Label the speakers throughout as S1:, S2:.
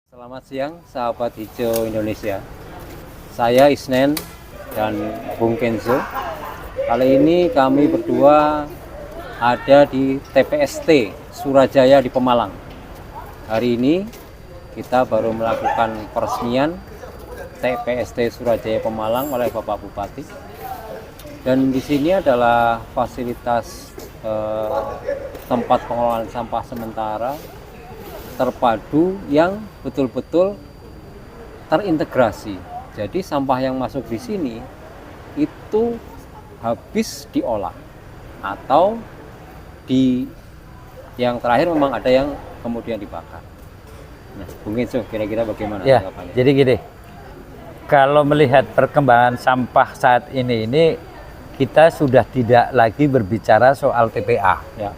S1: Selamat siang sahabat hijau Indonesia. Saya Isnen dan Bung Kenzo. Kali ini kami berdua ada di TPST Surajaya di Pemalang. Hari ini kita baru melakukan peresmian TPST Surajaya Pemalang oleh Bapak Bupati. Dan di sini adalah fasilitas tempat pengelolaan sampah sementara terpadu yang betul-betul terintegrasi. Jadi sampah yang masuk di sini itu habis diolah atau yang terakhir memang ada yang kemudian dibakar. Nah, Bung Enzo, kira-kira bagaimana
S2: Ya,
S1: tanggapannya?
S2: jadi gini, kalau melihat perkembangan sampah saat ini kita sudah tidak lagi berbicara soal TPA.
S1: Ya.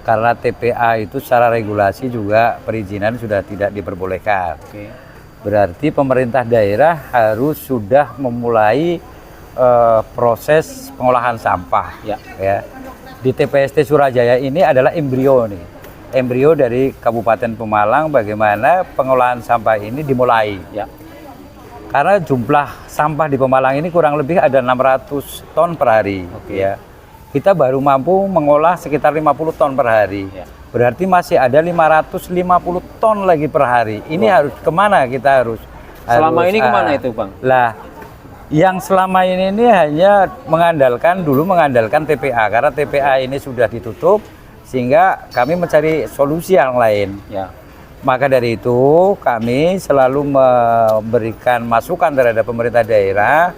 S2: Karena TPA itu secara regulasi juga perizinan sudah tidak diperbolehkan.
S1: Oke.
S2: Berarti pemerintah daerah harus sudah memulai proses pengolahan sampah.
S1: Ya.
S2: Ya. Di TPST Surajaya ini adalah embrio nih. Embrio dari Kabupaten Pemalang bagaimana pengolahan sampah ini dimulai.
S1: Ya.
S2: Karena jumlah sampah di Pemalang ini kurang lebih ada 600 ton per hari.
S1: Oke.
S2: Ya. Kita baru mampu mengolah sekitar 50 ton per hari.
S1: Ya.
S2: Berarti masih ada 550 ton lagi per hari. Ini harus kemana kita harus?
S1: Selama ini kemana itu, Bang?
S2: Lah, yang selama ini hanya dulu mengandalkan TPA. Karena TPA ini sudah ditutup, sehingga kami mencari solusi yang lain.
S1: Ya.
S2: Maka dari itu kami selalu memberikan masukan terhadap pemerintah daerah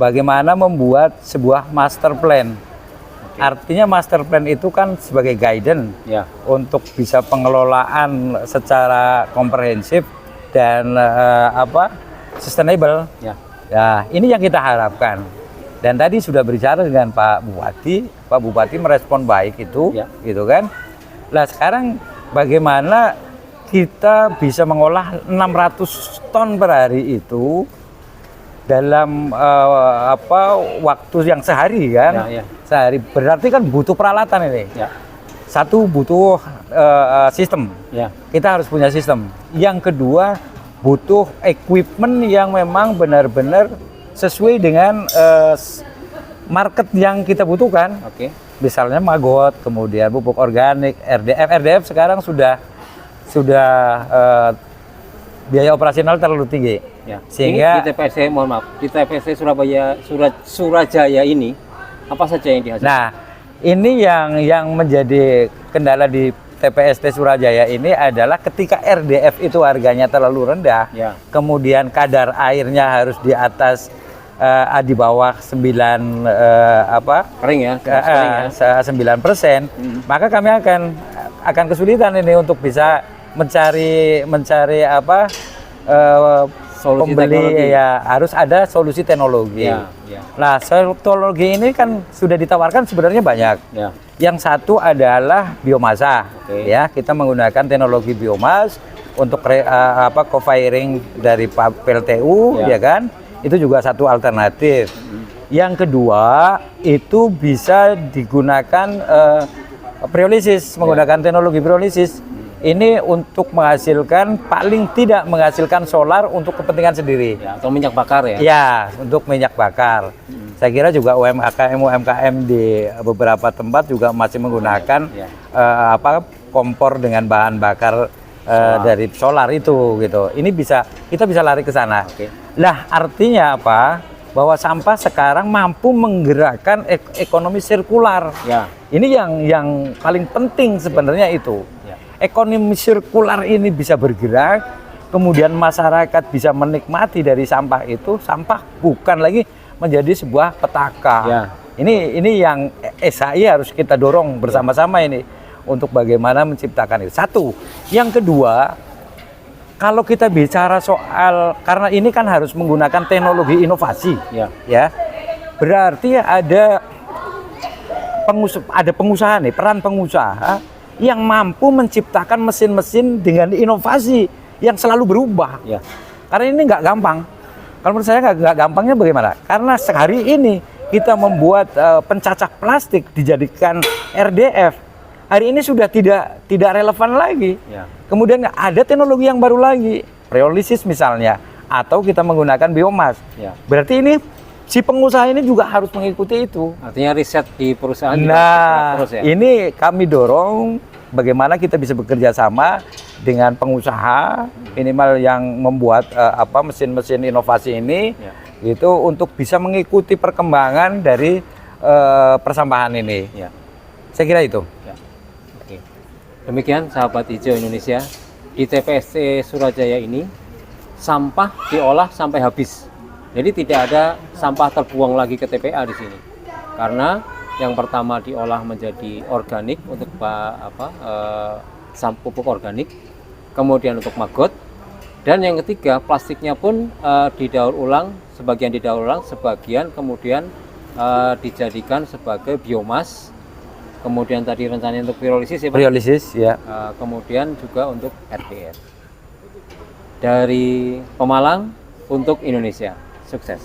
S2: bagaimana membuat sebuah master plan. Artinya master plan itu kan sebagai guidance
S1: Ya.
S2: untuk bisa pengelolaan secara komprehensif dan sustainable.
S1: Ya.
S2: Ya, ini yang kita harapkan. Dan tadi sudah berbicara dengan Pak Bupati, Pak Bupati merespon baik itu,
S1: Ya.
S2: gitu kan. Nah, sekarang bagaimana kita bisa mengolah 600 ton per hari itu dalam waktu yang sehari kan?
S1: Ya, ya.
S2: Sehari berarti kan butuh peralatan ini.
S1: Ya.
S2: Satu butuh sistem.
S1: Ya.
S2: Kita harus punya sistem. Yang kedua butuh equipment yang memang benar-benar sesuai dengan market yang kita butuhkan.
S1: Oke.
S2: Misalnya maggot, kemudian pupuk organik, RDF. RDF sekarang sudah biaya operasional terlalu tinggi.
S1: Ya.
S2: Sehingga
S1: ini di TPST, mohon maaf, di TPST Surajaya ini apa saja yang dihasilkan?
S2: Nah, ini yang menjadi kendala di TPST Surajaya ini adalah ketika RDF itu harganya terlalu rendah,
S1: Ya.
S2: kemudian kadar airnya harus di atas di bawah 9
S1: Kering ya, kering ya.
S2: 9%, maka kami akan kesulitan ini untuk bisa mencari
S1: Solusi
S2: pembeli.
S1: teknologi.
S2: Ya, harus ada solusi teknologi.
S1: Ya, ya.
S2: Nah, teknologi ini kan sudah ditawarkan sebenarnya banyak.
S1: Ya.
S2: Yang satu adalah biomasa.
S1: Oke.
S2: Ya, kita menggunakan teknologi biomas untuk co-firing dari PLTU,
S1: Ya.
S2: ya kan? Itu juga satu alternatif. Yang kedua, itu bisa digunakan pyrolysis, menggunakan teknologi pyrolysis. Ini untuk menghasilkan, paling tidak menghasilkan solar untuk kepentingan sendiri.
S1: Ya, atau minyak bakar ya?
S2: Ya, untuk minyak bakar. Saya kira juga UMKM di beberapa tempat juga masih menggunakan
S1: Ya.
S2: kompor dengan bahan bakar dari solar itu gitu. Ini kita bisa lari ke sana.
S1: Oke.
S2: Lah, artinya apa? Bahwa sampah sekarang mampu menggerakkan ekonomi sirkular.
S1: Ya.
S2: Ini yang paling penting sebenarnya itu.
S1: Ya.
S2: Ekonomi sirkular ini bisa bergerak, kemudian masyarakat bisa menikmati dari sampah itu. Sampah bukan lagi menjadi sebuah petaka.
S1: Ya.
S2: Ini yang SHI harus kita dorong bersama-sama ini untuk bagaimana menciptakan itu. Satu. Yang kedua, kalau kita bicara soal, karena ini kan harus menggunakan teknologi inovasi,
S1: Ya.
S2: berarti ada pengusaha nih, peran pengusaha yang mampu menciptakan mesin-mesin dengan inovasi yang selalu berubah.
S1: Ya.
S2: Karena ini nggak gampang. Kalau menurut saya nggak gampangnya bagaimana? Karena sehari ini kita membuat pencacah plastik dijadikan RDF. Hari ini sudah tidak relevan lagi.
S1: Ya.
S2: Kemudian ada teknologi yang baru lagi. pyrolysis misalnya, atau kita menggunakan biomas.
S1: Ya.
S2: Berarti ini si pengusaha ini juga harus mengikuti itu.
S1: Artinya riset di perusahaan juga
S2: Nah,
S1: terus ya.
S2: ini kami dorong bagaimana kita bisa bekerja sama dengan pengusaha minimal yang membuat mesin-mesin inovasi ini,
S1: Ya.
S2: itu untuk bisa mengikuti perkembangan dari persampahan ini.
S1: Ya.
S2: Saya kira itu.
S1: Ya. Oke. Demikian sahabat hijau Indonesia, di TPST Surajaya ini sampah diolah sampai habis. Jadi tidak ada sampah terbuang lagi ke TPA di sini. Karena yang pertama diolah menjadi organik untuk pupuk organik, kemudian untuk maggot, dan yang ketiga plastiknya pun didaur ulang, sebagian didaur ulang, sebagian kemudian dijadikan sebagai biomas. Kemudian tadi rencananya untuk pirolisis ya Pak?
S2: Pyrolysis ya.
S1: Kemudian juga untuk RDF. Dari Pemalang untuk Indonesia. Sukses.